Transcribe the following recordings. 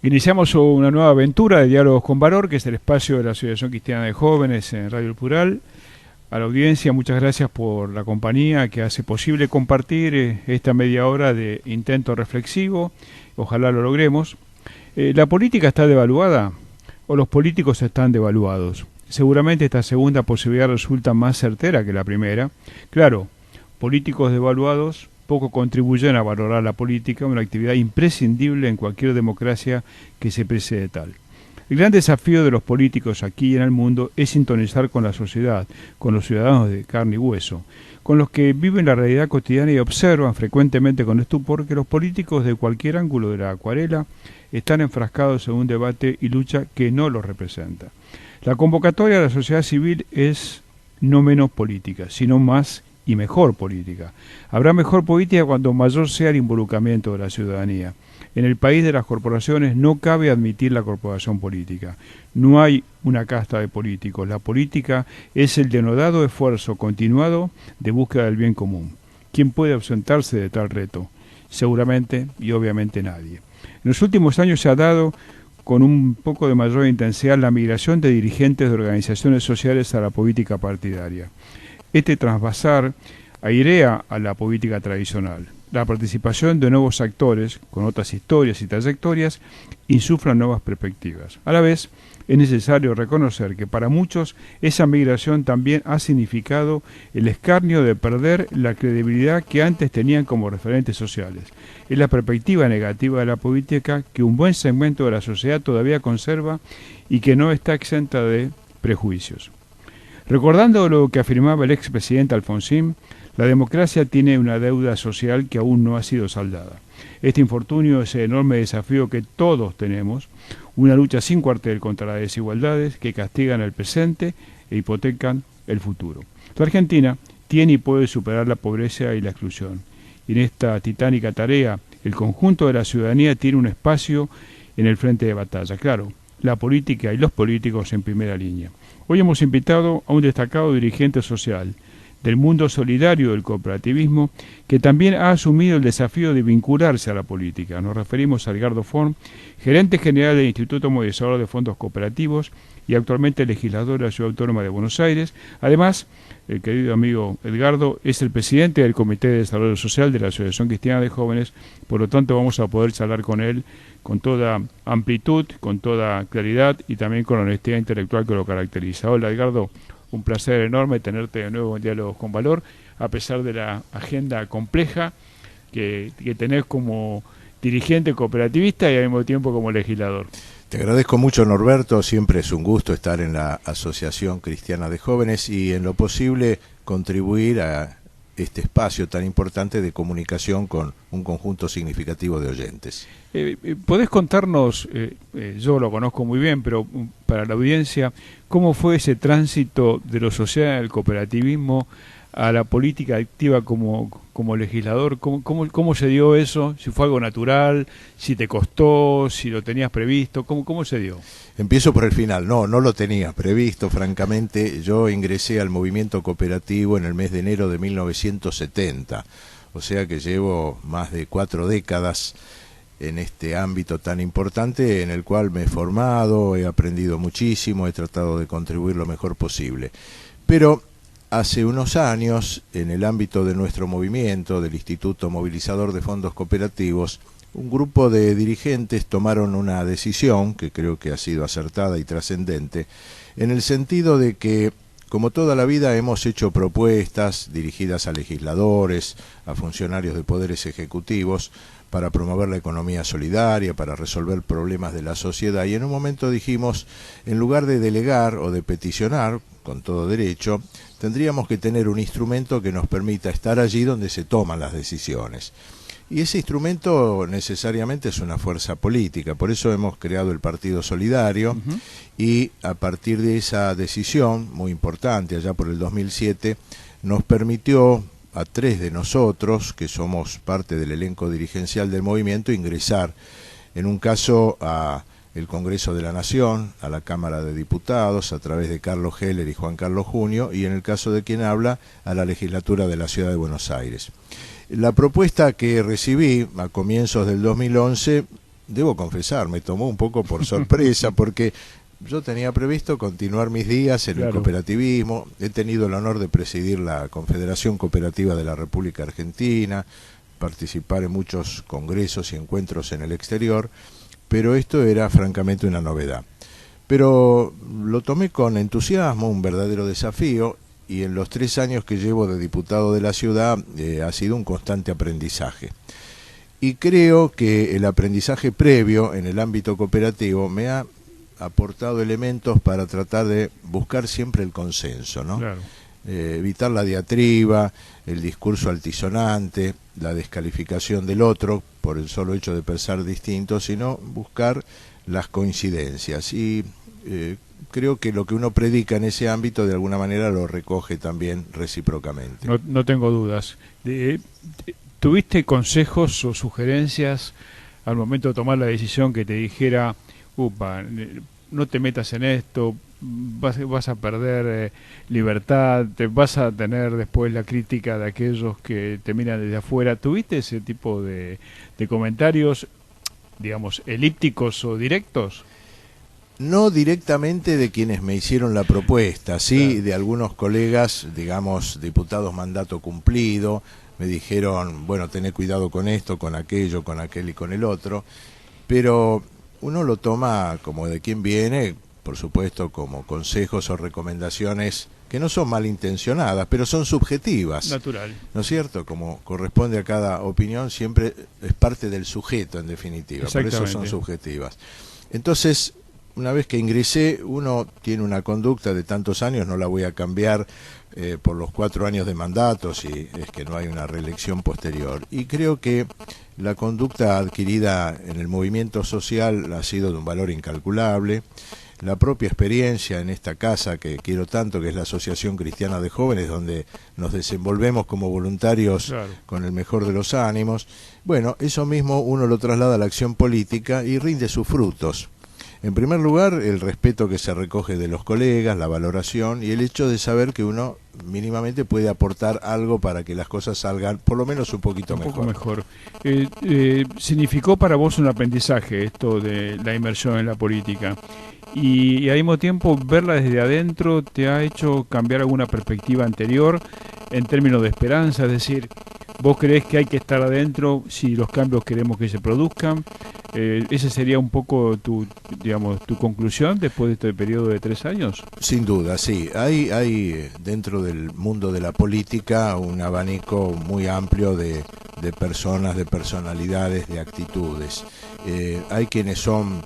Iniciamos una nueva aventura de Diálogos con Valor, que es el espacio de la Asociación Cristiana de Jóvenes en Radio El Plural. A la audiencia, muchas gracias por la compañía que hace posible compartir esta media hora de intento reflexivo. Ojalá lo logremos. ¿La política está devaluada o los políticos están devaluados? Seguramente esta segunda posibilidad resulta más certera que la primera. Claro, políticos devaluados poco contribuyen a valorar la política, una actividad imprescindible en cualquier democracia que se precie de tal. El gran desafío de los políticos aquí y en el mundo es sintonizar con la sociedad, con los ciudadanos de carne y hueso, con los que viven la realidad cotidiana y observan frecuentemente con estupor que los políticos de cualquier ángulo de la acuarela están enfrascados en un debate y lucha que no los representa. La convocatoria de la sociedad civil es no menos política, sino más y mejor política. Habrá mejor política cuando mayor sea el involucramiento de la ciudadanía. En el país de las corporaciones no cabe admitir la corporación política. No hay una casta de políticos. La política es el denodado esfuerzo continuado de búsqueda del bien común. ¿Quién puede ausentarse de tal reto? Seguramente y obviamente nadie. En los últimos años se ha dado con un poco de mayor intensidad la migración de dirigentes de organizaciones sociales a la política partidaria. Este trasvasar airea a la política tradicional. La participación de nuevos actores, con otras historias y trayectorias, insufla nuevas perspectivas. A la vez, es necesario reconocer que para muchos esa migración también ha significado el escarnio de perder la credibilidad que antes tenían como referentes sociales. Es la perspectiva negativa de la política que un buen segmento de la sociedad todavía conserva y que no está exenta de prejuicios. Recordando lo que afirmaba el expresidente Alfonsín, la democracia tiene una deuda social que aún no ha sido saldada. Este infortunio es el enorme desafío que todos tenemos, una lucha sin cuartel contra las desigualdades que castigan el presente e hipotecan el futuro. La Argentina tiene y puede superar la pobreza y la exclusión. Y en esta titánica tarea, el conjunto de la ciudadanía tiene un espacio en el frente de batalla. Claro, la política y los políticos en primera línea. Hoy hemos invitado a un destacado dirigente social del mundo solidario del cooperativismo que también ha asumido el desafío de vincularse a la política. Nos referimos a Edgardo Forn, gerente general del Instituto Movilizador de Fondos Cooperativos y actualmente legislador de la Ciudad Autónoma de Buenos Aires. Además, el querido amigo Edgardo es el presidente del Comité de Desarrollo Social de la Asociación Cristiana de Jóvenes, por lo tanto vamos a poder charlar con él con toda amplitud, con toda claridad y también con la honestidad intelectual que lo caracteriza. Hola Edgardo, un placer enorme tenerte de nuevo en Diálogos con Valor, a pesar de la agenda compleja que tenés como dirigente cooperativista y al mismo tiempo como legislador. Te agradezco mucho, Norberto, siempre es un gusto estar en la Asociación Cristiana de Jóvenes y en lo posible contribuir a este espacio tan importante de comunicación con un conjunto significativo de oyentes. ¿Podés contarnos, yo lo conozco muy bien, pero para la audiencia, cómo fue ese tránsito de lo social al cooperativismo a la política activa como legislador? ¿Cómo se dio eso? Si fue algo natural, si te costó, si lo tenías previsto, ¿cómo se dio? Empiezo por el final. No lo tenía previsto, francamente. Yo ingresé al movimiento cooperativo en el mes de enero de 1970, o sea que llevo más de 4 décadas en este ámbito tan importante en el cual me he formado, he aprendido muchísimo, he tratado de contribuir lo mejor posible. Pero hace unos años, en el ámbito de nuestro movimiento, del Instituto Movilizador de Fondos Cooperativos, un grupo de dirigentes tomaron una decisión, que creo que ha sido acertada y trascendente, en el sentido de que, como toda la vida, hemos hecho propuestas dirigidas a legisladores, a funcionarios de poderes ejecutivos, para promover la economía solidaria, para resolver problemas de la sociedad, y en un momento dijimos, en lugar de delegar o de peticionar, con todo derecho, tendríamos que tener un instrumento que nos permita estar allí donde se toman las decisiones. Y ese instrumento necesariamente es una fuerza política, por eso hemos creado el Partido Solidario, y a partir de esa decisión, muy importante, allá por el 2007, nos permitió a 3 de nosotros, que somos parte del elenco dirigencial del movimiento, ingresar, en un caso a el Congreso de la Nación, a la Cámara de Diputados, a través de Carlos Heller y Juan Carlos Junio, y en el caso de quien habla, a la legislatura de la Ciudad de Buenos Aires. La propuesta que recibí a comienzos del 2011 debo confesar, me tomó un poco por sorpresa porque yo tenía previsto continuar mis días en el cooperativismo. He tenido el honor de presidir la Confederación Cooperativa de la República Argentina, participar en muchos congresos y encuentros en el exterior, pero esto era francamente una novedad. Pero lo tomé con entusiasmo, un verdadero desafío, y en los 3 años que llevo de diputado de la ciudad ha sido un constante aprendizaje. Y creo que el aprendizaje previo en el ámbito cooperativo me ha aportado elementos para tratar de buscar siempre el consenso, ¿no? Claro. Evitar la diatriba, el discurso altisonante, la descalificación del otro por el solo hecho de pensar distinto, sino buscar las coincidencias. Y creo que lo que uno predica en ese ámbito de alguna manera lo recoge también recíprocamente. No tengo dudas. ¿Tuviste consejos o sugerencias al momento de tomar la decisión que te dijera, upa, no te metas en esto, vas a perder libertad, te vas a tener después la crítica de aquellos que te miran desde afuera? ¿Tuviste ese tipo de comentarios, digamos, elípticos o directos? No directamente de quienes me hicieron la propuesta, sí, claro, de algunos colegas, digamos, diputados mandato cumplido, me dijeron, bueno, tené cuidado con esto, con aquello, con aquel y con el otro, pero uno lo toma como de quien viene, por supuesto, como consejos o recomendaciones que no son malintencionadas, pero son subjetivas. Natural. ¿No es cierto? Como corresponde a cada opinión, siempre es parte del sujeto, en definitiva, por eso son subjetivas. Entonces, una vez que ingresé, uno tiene una conducta de tantos años, no la voy a cambiar por los 4 años de mandato, si es que no hay una reelección posterior. Y creo que la conducta adquirida en el movimiento social ha sido de un valor incalculable. La propia experiencia en esta casa que quiero tanto, que es la Asociación Cristiana de Jóvenes, donde nos desenvolvemos como voluntarios, claro, con el mejor de los ánimos. Bueno, eso mismo uno lo traslada a la acción política y rinde sus frutos. En primer lugar, el respeto que se recoge de los colegas, la valoración y el hecho de saber que uno mínimamente puede aportar algo para que las cosas salgan por lo menos un poquito mejor. Un poco mejor. ¿Significó para vos un aprendizaje esto de la inmersión en la política? Y al mismo tiempo, verla desde adentro, ¿te ha hecho cambiar alguna perspectiva anterior en términos de esperanza? Es decir, ¿vos creés que hay que estar adentro si los cambios queremos que se produzcan? ¿Esa sería un poco tu conclusión después de este periodo de 3 años? Sin duda, sí. Hay dentro del mundo de la política un abanico muy amplio de personas, de personalidades, de actitudes. Hay quienes son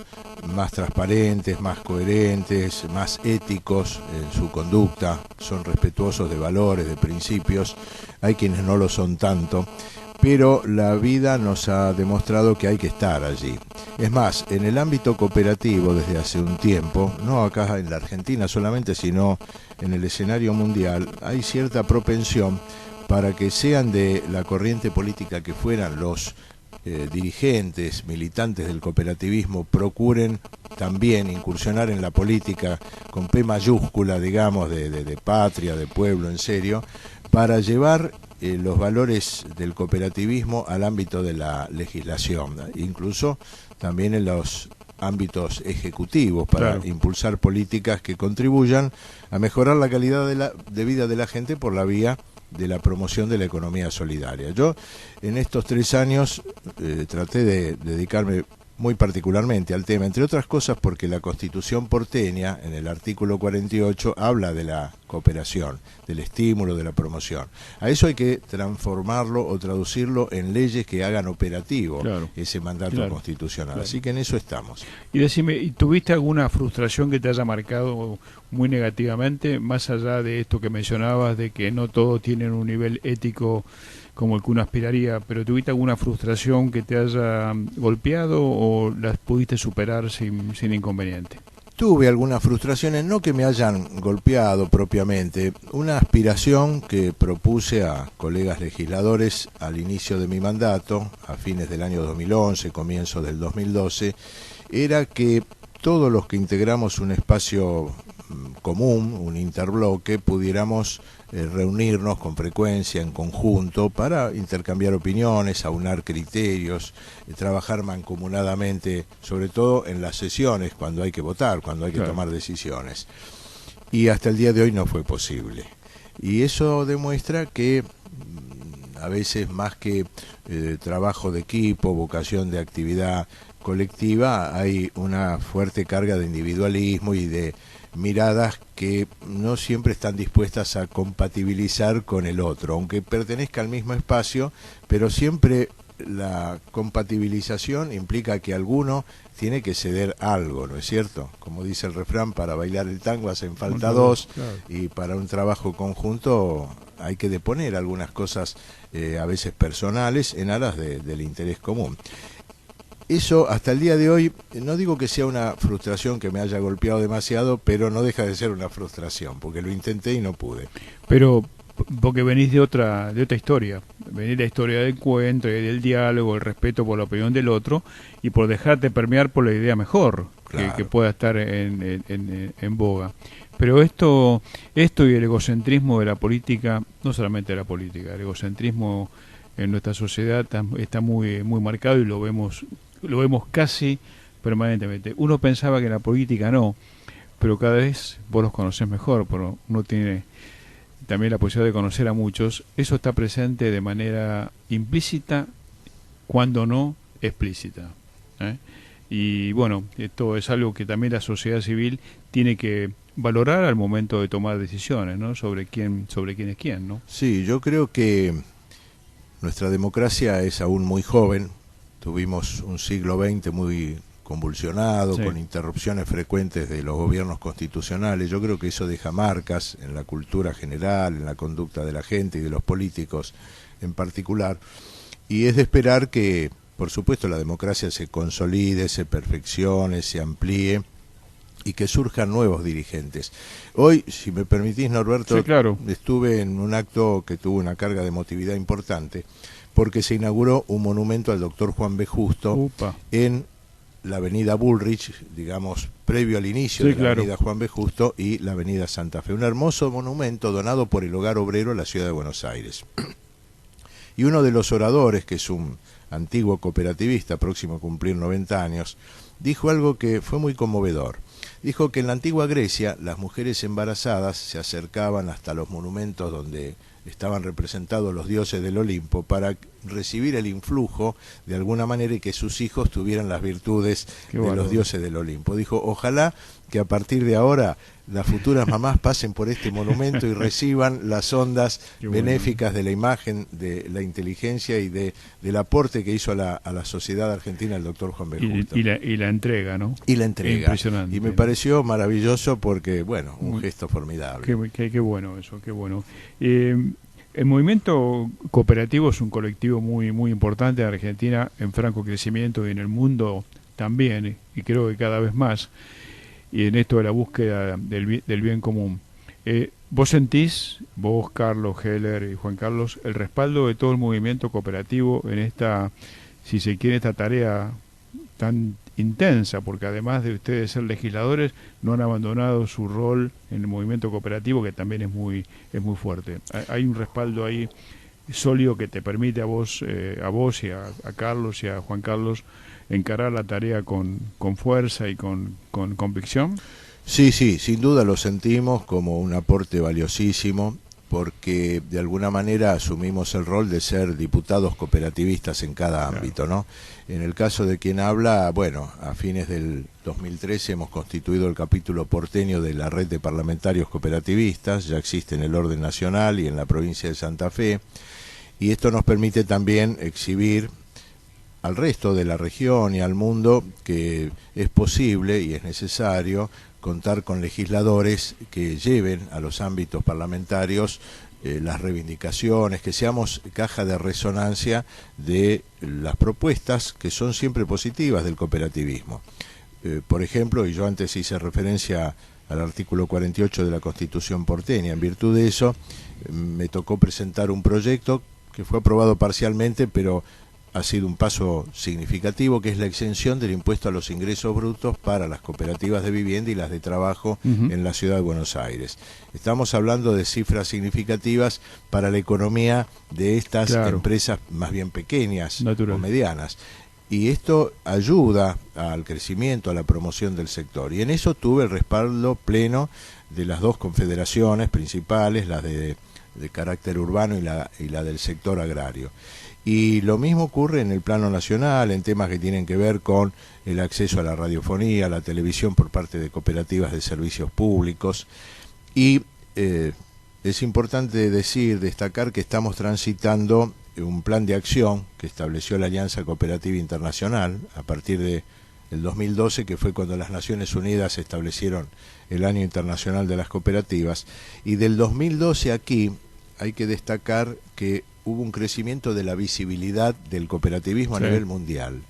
más transparentes, más coherentes, más éticos en su conducta, son respetuosos de valores, de principios. Hay quienes no lo son tanto, pero la vida nos ha demostrado que hay que estar allí. Es más, en el ámbito cooperativo desde hace un tiempo, no acá en la Argentina solamente, sino en el escenario mundial, hay cierta propensión para que sean de la corriente política que fueran los dirigentes, militantes del cooperativismo, procuren también incursionar en la política con P mayúscula, digamos, de patria, de pueblo, en serio, para llevar los valores del cooperativismo al ámbito de la legislación, incluso también en los ámbitos ejecutivos, para claro, impulsar políticas que contribuyan a mejorar la calidad de vida de la gente por la vía de la promoción de la economía solidaria. Yo en estos 3 años traté de dedicarme muy particularmente al tema, entre otras cosas porque la Constitución porteña, en el artículo 48, habla de la cooperación, del estímulo, de la promoción. A eso hay que transformarlo o traducirlo en leyes que hagan operativo, claro, ese mandato constitucional. Claro. Así que en eso estamos. Y decime, ¿tuviste alguna frustración que te haya marcado muy negativamente, más allá de esto que mencionabas, de que no todos tienen un nivel ético como el que uno aspiraría, pero tuviste alguna frustración que te haya golpeado o las pudiste superar sin inconveniente? Tuve algunas frustraciones, no que me hayan golpeado propiamente, una aspiración que propuse a colegas legisladores al inicio de mi mandato, a fines del año 2011, comienzo del 2012, era que todos los que integramos un espacio común, un interbloque, pudiéramos reunirnos con frecuencia en conjunto para intercambiar opiniones, aunar criterios, trabajar mancomunadamente, sobre todo en las sesiones cuando hay que votar, cuando hay que tomar decisiones. Y hasta el día de hoy no fue posible. Y eso demuestra que a veces más que trabajo de equipo, vocación de actividad colectiva, hay una fuerte carga de individualismo y de miradas que no siempre están dispuestas a compatibilizar con el otro, aunque pertenezca al mismo espacio, pero siempre la compatibilización implica que alguno tiene que ceder algo, ¿no es cierto? Como dice el refrán, para bailar el tango hacen falta dos, claro. Y para un trabajo conjunto hay que deponer algunas cosas a veces personales en aras del interés común. Eso hasta el día de hoy, no digo que sea una frustración que me haya golpeado demasiado, pero no deja de ser una frustración, porque lo intenté y no pude. Pero porque venís de otra historia, venís de la historia del encuentro, del diálogo, el respeto por la opinión del otro y por dejarte permear por la idea mejor, claro, que pueda estar en boga. Pero esto y el egocentrismo de la política, no solamente de la política, el egocentrismo en nuestra sociedad está muy marcado y lo vemos casi permanentemente. Uno pensaba que en la política no, pero cada vez vos los conocés mejor, pero uno tiene también la posibilidad de conocer a muchos. Eso está presente de manera implícita, cuando no explícita, ¿eh? Y bueno, esto es algo que también la sociedad civil tiene que valorar al momento de tomar decisiones, ¿no? Sobre quién es quién, ¿no? Sí, yo creo que nuestra democracia es aún muy joven. Tuvimos un siglo XX muy convulsionado, sí, con interrupciones frecuentes de los gobiernos constitucionales. Yo creo que eso deja marcas en la cultura general, en la conducta de la gente y de los políticos en particular. Y es de esperar que, por supuesto, la democracia se consolide, se perfeccione, se amplíe y que surjan nuevos dirigentes. Hoy, si me permitís, Norberto, sí, claro, estuve en un acto que tuvo una carga de emotividad importante, porque se inauguró un monumento al doctor Juan B. Justo en la avenida Bullrich, digamos, previo al inicio, sí, de la, claro, avenida Juan B. Justo y la avenida Santa Fe. Un hermoso monumento donado por el Hogar Obrero de la Ciudad de Buenos Aires. Y uno de los oradores, que es un antiguo cooperativista, próximo a cumplir 90 años, dijo algo que fue muy conmovedor. Dijo que en la antigua Grecia las mujeres embarazadas se acercaban hasta los monumentos donde estaban representados los dioses del Olimpo para recibir el influjo de alguna manera y que sus hijos tuvieran las virtudes de los dioses del Olimpo. Dijo, ojalá que a partir de ahora las futuras mamás pasen por este monumento y reciban las ondas benéficas de la imagen, de la inteligencia y del aporte que hizo a la sociedad argentina el doctor Juan B. Justo. Y la entrega, ¿no? Y la entrega. Impresionante. Y me pareció maravilloso porque, bueno, un gesto formidable. Qué bueno eso, qué bueno. El movimiento cooperativo es un colectivo muy importante en Argentina, en franco crecimiento y en el mundo también, y creo que cada vez más, y en esto de la búsqueda del bien común. ¿Vos sentís, vos, Carlos, Heller y Juan Carlos, el respaldo de todo el movimiento cooperativo en esta, si se quiere, esta tarea tan intensa? Porque además de ustedes ser legisladores, no han abandonado su rol en el movimiento cooperativo, que también es muy fuerte. Hay un respaldo ahí sólido que te permite a vos y a Carlos y a Juan Carlos encarar la tarea con fuerza y con convicción. Sí, sin duda lo sentimos como un aporte valiosísimo, porque de alguna manera asumimos el rol de ser diputados cooperativistas en cada ámbito, ¿no? En el caso de quien habla, bueno, a fines del 2013 hemos constituido el capítulo porteño de la red de parlamentarios cooperativistas, ya existe en el orden nacional y en la provincia de Santa Fe, y esto nos permite también exhibir al resto de la región y al mundo que es posible y es necesario contar con legisladores que lleven a los ámbitos parlamentarios las reivindicaciones, que seamos caja de resonancia de las propuestas que son siempre positivas del cooperativismo. Por ejemplo, y yo antes hice referencia al artículo 48 de la Constitución porteña, en virtud de eso me tocó presentar un proyecto que fue aprobado parcialmente, pero ha sido un paso significativo, que es la exención del impuesto a los ingresos brutos para las cooperativas de vivienda y las de trabajo en la ciudad de Buenos Aires. Estamos hablando de cifras significativas para la economía de estas empresas más bien pequeñas o medianas. Y esto ayuda al crecimiento, a la promoción del sector. Y en eso tuve el respaldo pleno de las dos confederaciones principales, las de carácter urbano y la del sector agrario. Y lo mismo ocurre en el plano nacional, en temas que tienen que ver con el acceso a la radiofonía, a la televisión por parte de cooperativas de servicios públicos. Y es importante destacar que estamos transitando un plan de acción que estableció la Alianza Cooperativa Internacional a partir del 2012, que fue cuando las Naciones Unidas establecieron el Año Internacional de las Cooperativas. Y del 2012 aquí hay que destacar que hubo un crecimiento de la visibilidad del cooperativismo a nivel mundial.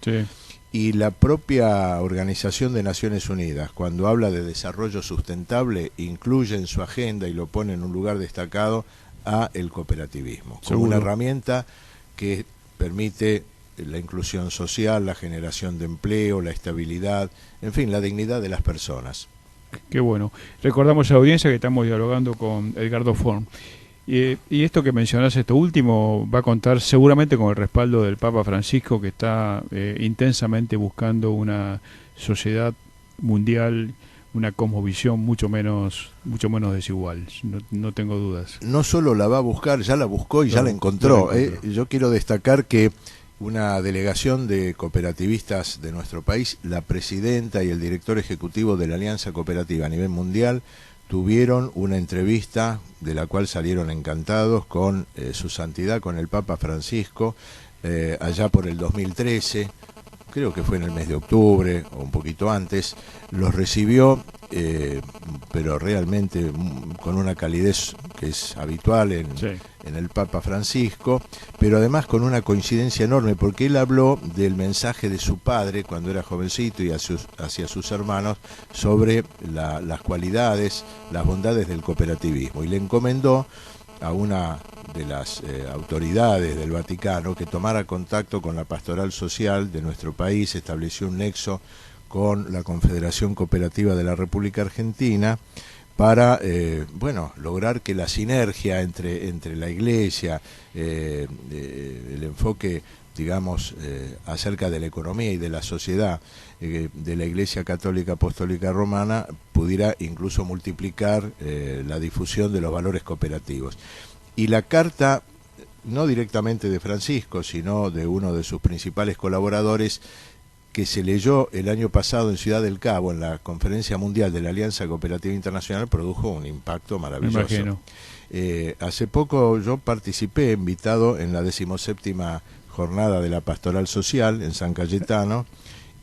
Y la propia Organización de Naciones Unidas, cuando habla de desarrollo sustentable, incluye en su agenda y lo pone en un lugar destacado a el cooperativismo, como una herramienta que permite la inclusión social, la generación de empleo, la estabilidad, en fin, la dignidad de las personas. Qué bueno. Recordamos a la audiencia que estamos dialogando con Edgardo Forn. Y esto que mencionás, esto último, va a contar seguramente con el respaldo del Papa Francisco, que está intensamente buscando una sociedad mundial, una cosmovisión mucho menos desigual. No tengo dudas. No solo la va a buscar, ya la buscó y ya la encontró. Yo quiero destacar que una delegación de cooperativistas de nuestro país, la presidenta y el director ejecutivo de la Alianza Cooperativa a nivel mundial, tuvieron una entrevista de la cual salieron encantados con su santidad, con el Papa Francisco, allá por el 2013, creo que fue en el mes de octubre o un poquito antes. Los recibió, pero realmente con una calidez que es habitual en el Papa Francisco, pero además con una coincidencia enorme, porque él habló del mensaje de su padre cuando era jovencito y hacia sus hermanos sobre las cualidades, las bondades del cooperativismo, y le encomendó a una de las autoridades del Vaticano que tomara contacto con la pastoral social de nuestro país, estableció un nexo con la Confederación Cooperativa de la República Argentina para lograr que la sinergia entre la Iglesia, el enfoque, digamos, acerca de la economía y de la sociedad de la Iglesia Católica Apostólica Romana pudiera incluso multiplicar la difusión de los valores cooperativos. Y la carta, no directamente de Francisco, sino de uno de sus principales colaboradores, que se leyó el año pasado en Ciudad del Cabo, en la Conferencia Mundial de la Alianza Cooperativa Internacional, produjo un impacto maravilloso. Me imagino. Hace poco yo participé, invitado, en la 17ª jornada de la Pastoral Social en San Cayetano,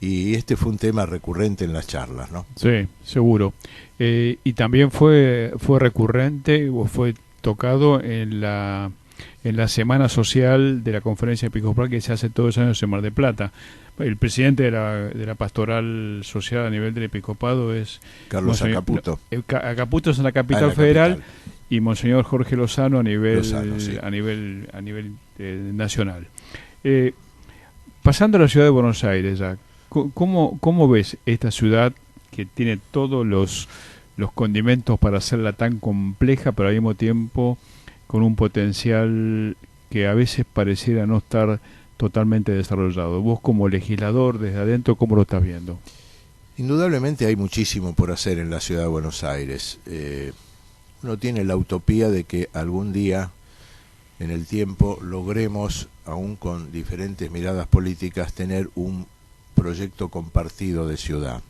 y este fue un tema recurrente en las charlas, ¿no? Sí, seguro. Y también fue recurrente, o fue tocado en la Semana Social de la Conferencia Episcopal que se hace todos los años en Mar del Plata. El presidente de la Pastoral Social a nivel del Episcopado es Carlos Acaputo. Acaputo es en la capital federal, y Monseñor Jorge Lozano a nivel nacional. Pasando a la ciudad de Buenos Aires, ya, ¿cómo ves esta ciudad que tiene todos los condimentos para hacerla tan compleja, pero al mismo tiempo con un potencial que a veces pareciera no estar totalmente desarrollado? Vos como legislador desde adentro, ¿cómo lo estás viendo? Indudablemente hay muchísimo por hacer en la ciudad de Buenos Aires. Uno tiene la utopía de que algún día en el tiempo logremos, aún con diferentes miradas políticas, tener un proyecto compartido de ciudad.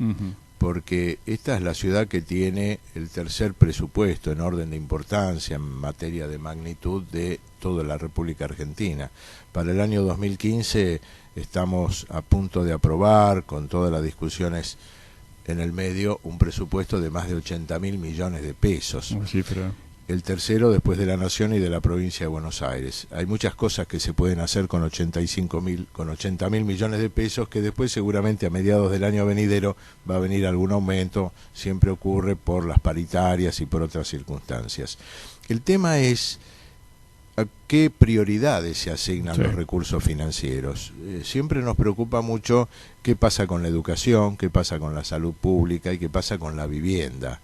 Porque esta es la ciudad que tiene el tercer presupuesto en orden de importancia en materia de magnitud de toda la República Argentina. Para el año 2015 estamos a punto de aprobar, con todas las discusiones en el medio, un presupuesto de más de 80.000 millones de pesos. Una cifra. El tercero después de la Nación y de la provincia de Buenos Aires. Hay muchas cosas que se pueden hacer con 80.000 millones de pesos, que después seguramente a mediados del año venidero va a venir algún aumento, siempre ocurre por las paritarias y por otras circunstancias. El tema es ¿a qué prioridades se asignan Sí. los recursos financieros? Siempre nos preocupa mucho qué pasa con la educación, qué pasa con la salud pública y qué pasa con la vivienda.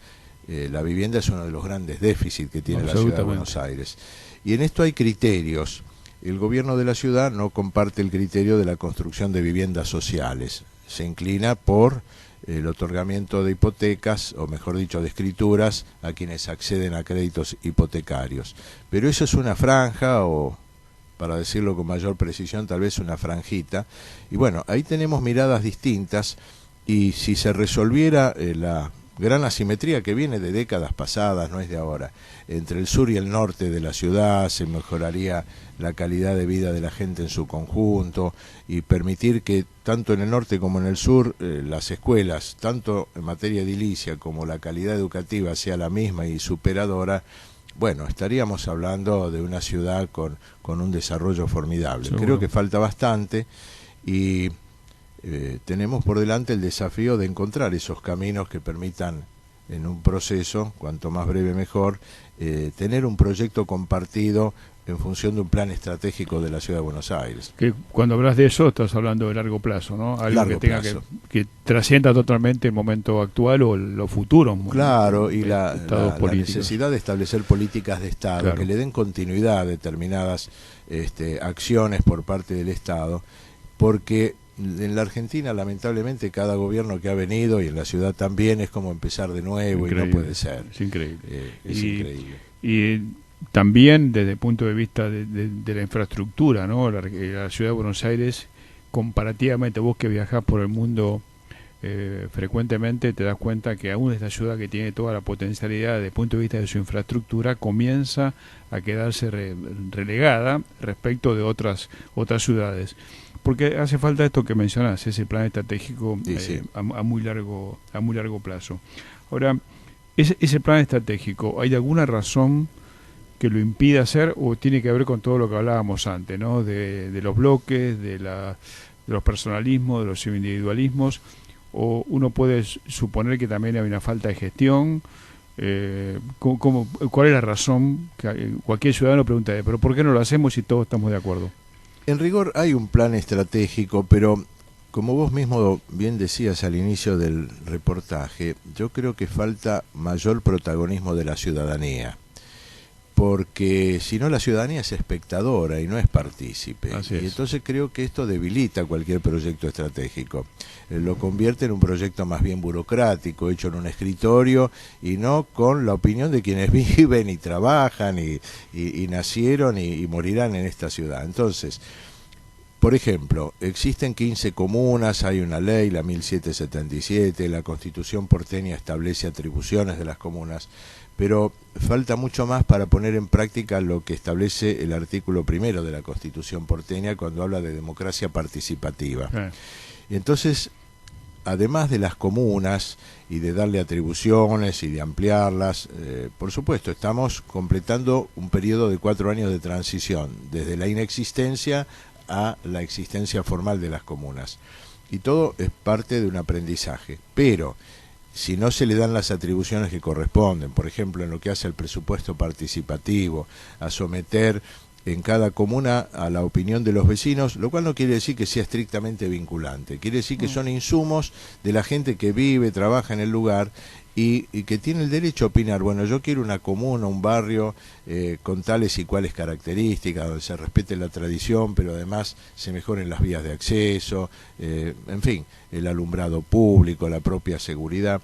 La vivienda es uno de los grandes déficits que tiene la ciudad de Buenos Aires. Y en esto hay criterios. El gobierno de la ciudad no comparte el criterio de la construcción de viviendas sociales. Se inclina por el otorgamiento de hipotecas, o mejor dicho, de escrituras, a quienes acceden a créditos hipotecarios. Pero eso es una franja, o para decirlo con mayor precisión, tal vez una franjita. Y bueno, ahí tenemos miradas distintas, y si se resolviera la gran asimetría que viene de décadas pasadas, no es de ahora, entre el sur y el norte de la ciudad, se mejoraría la calidad de vida de la gente en su conjunto, y permitir que tanto en el norte como en el sur las escuelas, tanto en materia edilicia como la calidad educativa, sea la misma y superadora. Bueno, estaríamos hablando de una ciudad con un desarrollo formidable. Seguro. Creo que falta bastante, y tenemos por delante el desafío de encontrar esos caminos que permitan, en un proceso, cuanto más breve mejor, tener un proyecto compartido en función de un plan estratégico de la Ciudad de Buenos Aires. Que cuando hablas de eso estás hablando de largo plazo, ¿no? Algo Largo que tenga plazo. que trascienda totalmente el momento actual o lo futuro. Claro, y la políticos. necesidad de establecer políticas de Estado, Claro, que le den continuidad a determinadas acciones por parte del Estado, porque en la Argentina, lamentablemente, cada gobierno que ha venido, y en la ciudad también, es como empezar de nuevo. Increíble. Y no puede ser. Es increíble. Es increíble. Y también desde el punto de vista de la infraestructura, ¿no? La ciudad de Buenos Aires, comparativamente, vos que viajás por el mundo frecuentemente, te das cuenta que aún esta ciudad, que tiene toda la potencialidad desde el punto de vista de su infraestructura, comienza a quedarse relegada respecto de otras ciudades. Porque hace falta esto que mencionás, ese plan estratégico Sí. a muy largo plazo. Ahora, ese plan estratégico, ¿hay alguna razón que lo impida hacer, o tiene que ver con todo lo que hablábamos antes, ¿no? De los bloques, de los personalismos, de los individualismos, o uno puede suponer que también hay una falta de gestión? ¿Cuál es la razón? Que cualquier ciudadano pregunta, ¿pero por qué no lo hacemos si todos estamos de acuerdo? En rigor hay un plan estratégico, pero como vos mismo bien decías al inicio del reportaje, yo creo que falta mayor protagonismo de la ciudadanía, porque si no, la ciudadanía es espectadora y no es partícipe. Así es. Y entonces creo que esto debilita cualquier proyecto estratégico. Lo convierte en un proyecto más bien burocrático, hecho en un escritorio, y no con la opinión de quienes viven y trabajan y nacieron y morirán en esta ciudad. Entonces, por ejemplo, existen 15 comunas, hay una ley, la 1777, la Constitución porteña establece atribuciones de las comunas, pero falta mucho más para poner en práctica lo que establece el artículo 1 de la Constitución porteña, cuando habla de democracia participativa. Y entonces, además de las comunas y de darle atribuciones y de ampliarlas, por supuesto, estamos completando un periodo de 4 años de transición, desde la inexistencia a la existencia formal de las comunas. Y todo es parte de un aprendizaje. Pero si no se le dan las atribuciones que corresponden, por ejemplo, en lo que hace al presupuesto participativo, a someter en cada comuna a la opinión de los vecinos, lo cual no quiere decir que sea estrictamente vinculante, quiere decir que son insumos de la gente que vive, trabaja en el lugar, y que tiene el derecho a opinar. Bueno, yo quiero una comuna, un barrio con tales y cuales características, donde se respete la tradición, pero además se mejoren las vías de acceso, en fin, el alumbrado público, la propia seguridad.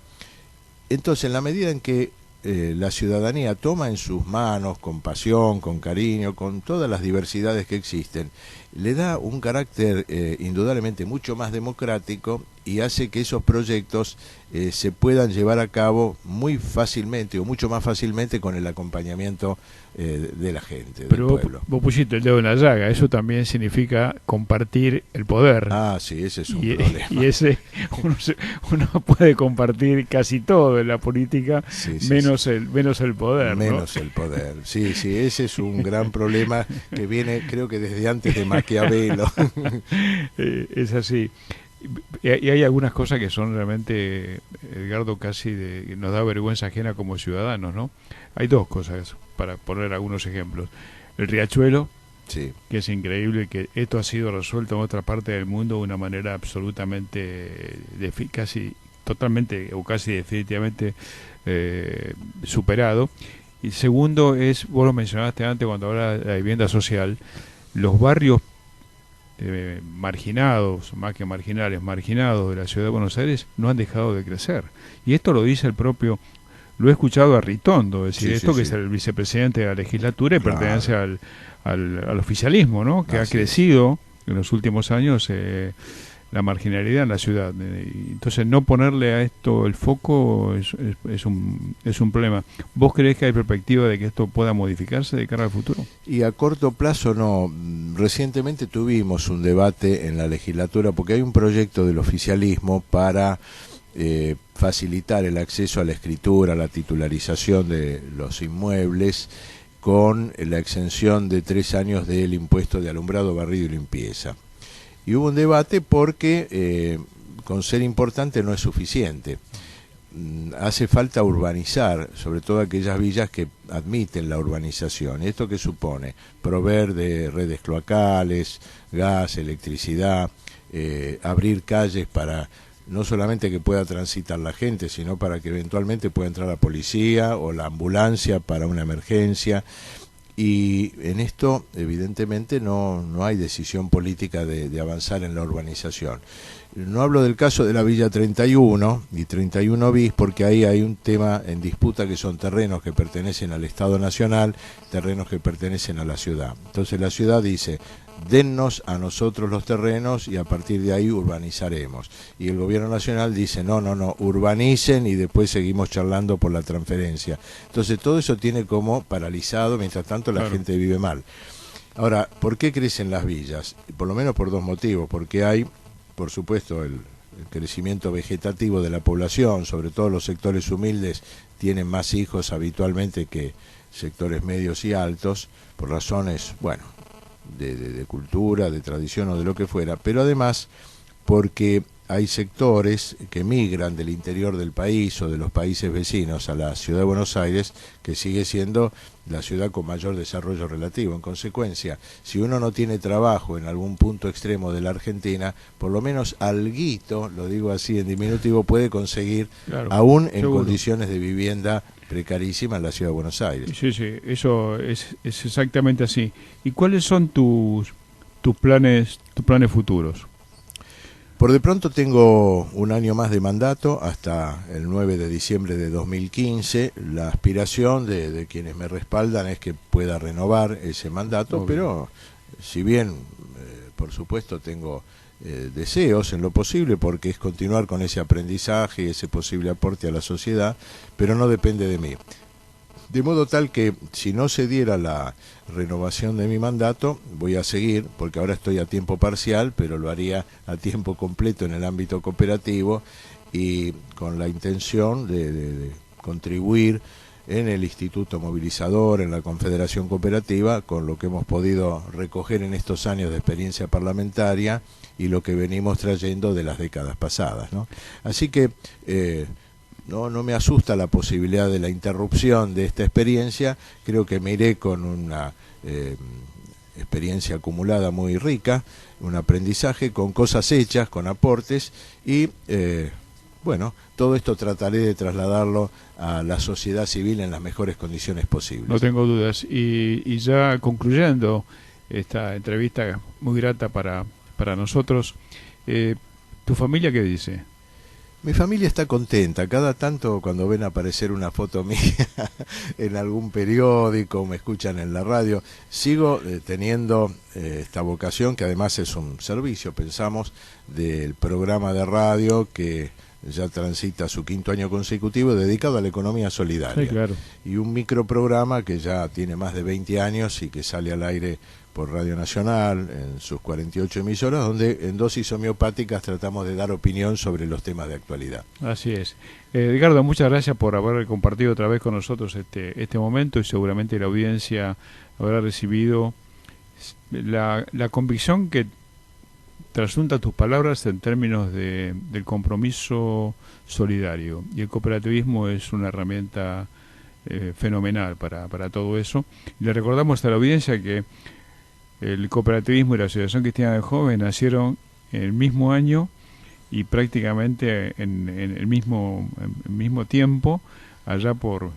Entonces, en la medida en que la ciudadanía toma en sus manos, con pasión, con cariño, con todas las diversidades que existen, le da un carácter indudablemente mucho más democrático, y hace que esos proyectos se puedan llevar a cabo muy fácilmente, o mucho más fácilmente, con el acompañamiento de la gente, Pero del pueblo. vos pusiste el dedo en la llaga, eso también significa compartir el poder. Ah, sí, ese es un problema. Y ese uno puede compartir casi todo en la política, Sí, menos el poder, ¿no? Menos el poder. Sí, ese es un gran problema que viene, creo que desde antes de Maquiavelo. Es así. Y hay algunas cosas que son realmente, Edgardo, casi nos da vergüenza ajena como ciudadanos, ¿no? Hay dos cosas, para poner algunos ejemplos. el riachuelo, Sí. que es increíble que esto ha sido resuelto en otra parte del mundo de una manera absolutamente, casi totalmente o casi definitivamente superado. Y segundo es, vos lo mencionaste antes cuando hablaba de la vivienda social, los barrios marginados, más que marginales, marginados de la ciudad de Buenos Aires no han dejado de crecer. Y esto lo dice el propio, lo he escuchado a Ritondo decir Sí, esto, sí, que sí. es el vicepresidente de la legislatura y Claro. pertenece al oficialismo, ¿no? Que ha Así es. crecido en los últimos años la marginalidad en la ciudad. Y entonces no ponerle a esto el foco es un problema. ¿Vos creés que hay perspectiva de que esto pueda modificarse de cara al futuro? Y a corto plazo no. Recientemente tuvimos un debate en la legislatura porque hay un proyecto del oficialismo para facilitar el acceso a la escritura, a la titularización de los inmuebles con la exención de 3 años del impuesto de alumbrado, barrido y limpieza. Y hubo un debate porque con ser importante no es suficiente. Hace falta urbanizar, sobre todo aquellas villas que admiten la urbanización. ¿Esto qué supone? Proveer de redes cloacales, gas, electricidad, abrir calles para no solamente que pueda transitar la gente, sino para que eventualmente pueda entrar la policía o la ambulancia para una emergencia. Y en esto, evidentemente, no hay decisión política de avanzar en la urbanización. No hablo del caso de la Villa 31 y 31 bis, porque ahí hay un tema en disputa que son terrenos que pertenecen al Estado Nacional, terrenos que pertenecen a la ciudad. Entonces la ciudad dice, dennos a nosotros los terrenos y a partir de ahí urbanizaremos. Y el gobierno nacional dice, no, urbanicen y después seguimos charlando por la transferencia. Entonces todo eso tiene como paralizado, mientras tanto la gente vive mal. Ahora, ¿por qué crecen las villas? Por lo menos por 2 motivos, porque hay, por supuesto, el crecimiento vegetativo de la población, sobre todo los sectores humildes tienen más hijos habitualmente que sectores medios y altos, por razones, bueno, de cultura, de tradición o de lo que fuera, pero además porque hay sectores que migran del interior del país o de los países vecinos a la ciudad de Buenos Aires, que sigue siendo la ciudad con mayor desarrollo relativo. En consecuencia, si uno no tiene trabajo en algún punto extremo de la Argentina, por lo menos alguito, lo digo así en diminutivo, puede conseguir, aún en condiciones de vivienda precarísima en la ciudad de Buenos Aires. Sí, eso es exactamente así. ¿Y cuáles son tus planes futuros? Por de pronto tengo un año más de mandato hasta el 9 de diciembre de 2015. La aspiración de quienes me respaldan es que pueda renovar ese mandato, pero si bien, por supuesto, tengo deseos en lo posible, porque es continuar con ese aprendizaje y ese posible aporte a la sociedad, pero no depende de mí. De modo tal que si no se diera la renovación de mi mandato, voy a seguir, porque ahora estoy a tiempo parcial, pero lo haría a tiempo completo en el ámbito cooperativo y con la intención de contribuir en el Instituto Movilizador, en la Confederación Cooperativa, con lo que hemos podido recoger en estos años de experiencia parlamentaria y lo que venimos trayendo de las décadas pasadas, ¿no? Así que no me asusta la posibilidad de la interrupción de esta experiencia. Creo que me iré con una experiencia acumulada muy rica, un aprendizaje con cosas hechas, con aportes y bueno, todo esto trataré de trasladarlo a la sociedad civil en las mejores condiciones posibles. No tengo dudas. Y ya concluyendo esta entrevista muy grata para nosotros, ¿tu familia qué dice? Mi familia está contenta. Cada tanto cuando ven aparecer una foto mía en algún periódico, me escuchan en la radio, sigo teniendo esta vocación, que además es un servicio, pensamos, del programa de radio que ya transita su 5º año consecutivo dedicado a la economía solidaria. Sí, claro. Y un microprograma que ya tiene más de 20 años y que sale al aire por Radio Nacional en sus 48 emisoras, donde en dosis homeopáticas tratamos de dar opinión sobre los temas de actualidad. Así es. Edgardo, muchas gracias por haber compartido otra vez con nosotros este momento, y seguramente la audiencia habrá recibido la convicción que trasunta tus palabras en términos del compromiso solidario. Y el cooperativismo es una herramienta fenomenal para todo eso. Y le recordamos a la audiencia que el cooperativismo y la Asociación Cristiana de Jóvenes nacieron en el mismo año y prácticamente en el mismo tiempo, allá por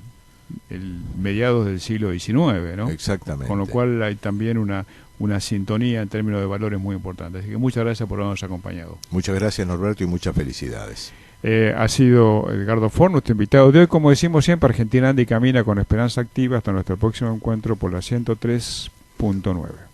el mediados del siglo XIX, ¿no? Exactamente. Con lo cual hay también una sintonía en términos de valores muy importante. Así que muchas gracias por habernos acompañado. Muchas gracias, Norberto, y muchas felicidades. Ha sido Edgardo Forn, nuestro invitado de hoy. Como decimos siempre, Argentina anda y camina con esperanza activa. Hasta nuestro próximo encuentro por la 103.9.